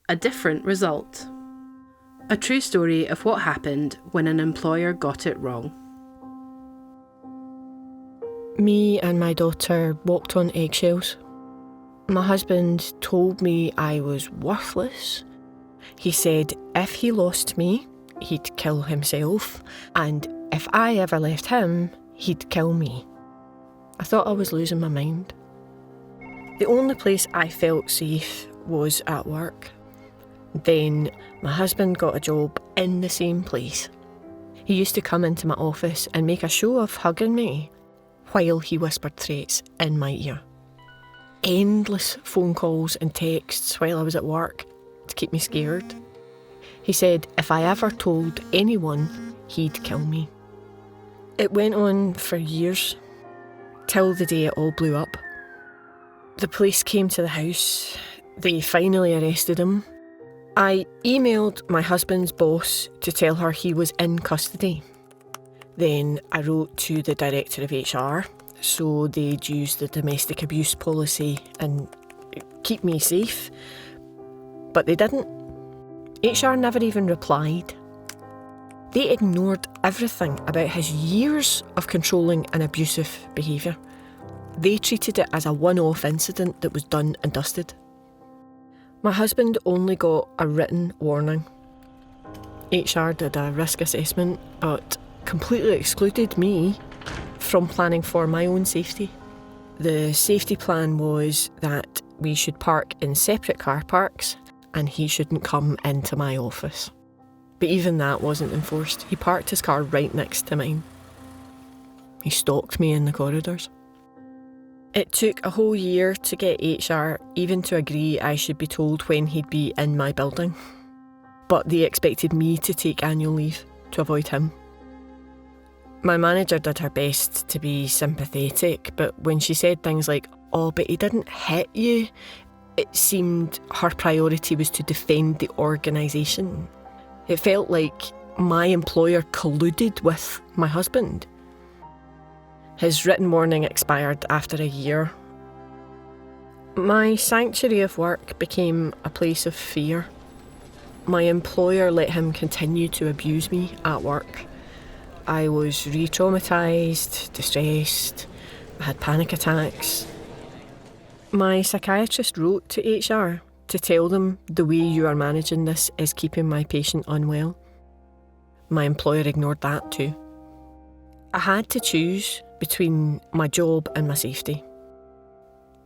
a different result. A true story of what happened when an employer got it wrong. Me and my daughter walked on eggshells. My husband told me I was worthless. He said if he lost me, he'd kill himself, and if I ever left him, he'd kill me. I thought I was losing my mind. The only place I felt safe was at work. Then my husband got a job in the same place. He used to come into my office and make a show of hugging me while he whispered threats in my ear. Endless phone calls and texts while I was at work to keep me scared. He said if I ever told anyone, he'd kill me. It went on for years, till the day it all blew up. The police came to the house. They finally arrested him. I emailed my husband's boss to tell her he was in custody. Then I wrote to the director of HR so they'd use the domestic abuse policy and keep me safe. But they didn't. HR never even replied. They ignored everything about his years of controlling and abusive behaviour. They treated it as a one-off incident that was done and dusted. My husband only got a written warning. HR did a risk assessment, but completely excluded me from planning for my own safety. The safety plan was that we should park in separate car parks and he shouldn't come into my office. But even that wasn't enforced. He parked his car right next to mine. He stalked me in the corridors. It took a whole year to get HR even to agree I should be told when he'd be in my building. But they expected me to take annual leave to avoid him. My manager did her best to be sympathetic, but when she said things like, "Oh, but he didn't hit you," it seemed her priority was to defend the organisation. It felt like my employer colluded with my husband. His written warning expired after a year. My sanctuary of work became a place of fear. My employer let him continue to abuse me at work. I was re-traumatised, distressed, I had panic attacks. My psychiatrist wrote to HR to tell them the way you are managing this is keeping my patient unwell. My employer ignored that too. I had to choose between my job and my safety.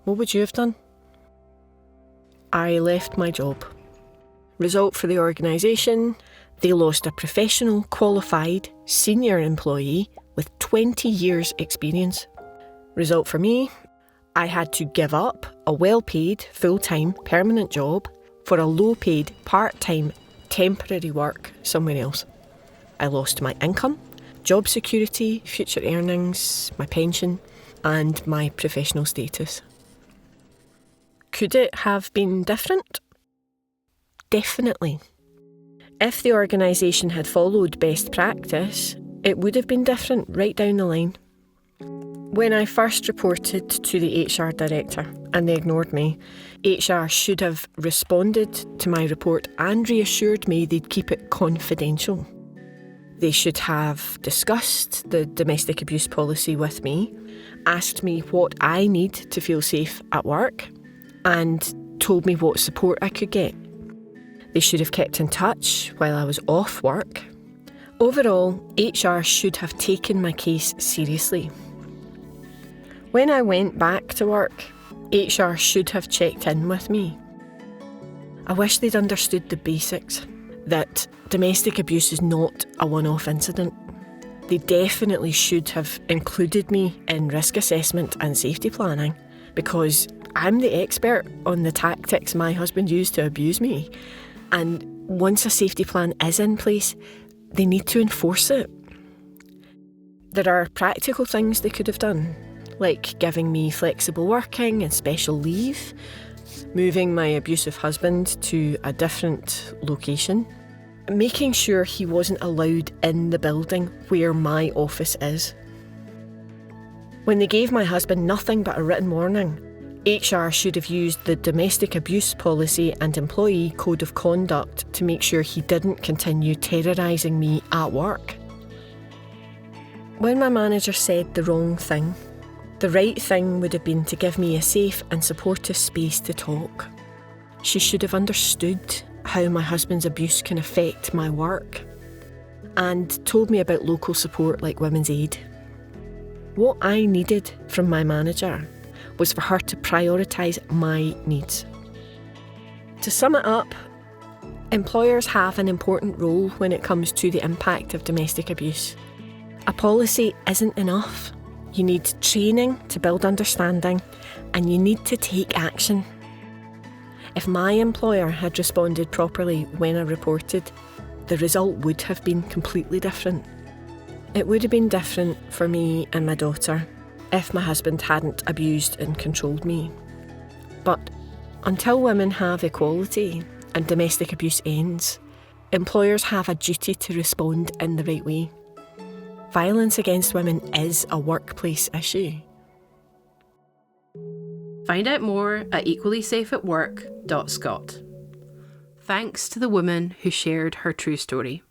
What would you have done? I left my job. Result for the organisation, they lost a professional, qualified, senior employee with 20 years' experience. Result for me, I had to give up a well-paid, full-time, permanent job for a low-paid, part-time, temporary work somewhere else. I lost my income, job security, future earnings, my pension, and my professional status. Could it have been different? Definitely. If the organisation had followed best practice, it would have been different right down the line. When I first reported to the HR director and they ignored me, HR should have responded to my report and reassured me they'd keep it confidential. They should have discussed the domestic abuse policy with me, asked me what I need to feel safe at work, and told me what support I could get. They should have kept in touch while I was off work. Overall, HR should have taken my case seriously. When I went back to work, HR should have checked in with me. I wish they'd understood the basics, that domestic abuse is not a one-off incident. They definitely should have included me in risk assessment and safety planning, because I'm the expert on the tactics my husband used to abuse me. And once a safety plan is in place, they need to enforce it. There are practical things they could have done, like giving me flexible working and special leave, moving my abusive husband to a different location, making sure he wasn't allowed in the building where my office is. When they gave my husband nothing but a written warning, HR should have used the domestic abuse policy and employee code of conduct to make sure he didn't continue terrorising me at work. When my manager said the wrong thing, the right thing would have been to give me a safe and supportive space to talk. She should have understood how my husband's abuse can affect my work and told me about local support like Women's Aid. What I needed from my manager was for her to prioritise my needs. To sum it up, employers have an important role when it comes to the impact of domestic abuse. A policy isn't enough. You need training to build understanding, and you need to take action. If my employer had responded properly when I reported, the result would have been completely different. It would have been different for me and my daughter if my husband hadn't abused and controlled me. But until women have equality and domestic abuse ends, employers have a duty to respond in the right way. Violence against women is a workplace issue. Find out more at equallysafeatwork.scot. Thanks to the woman who shared her true story.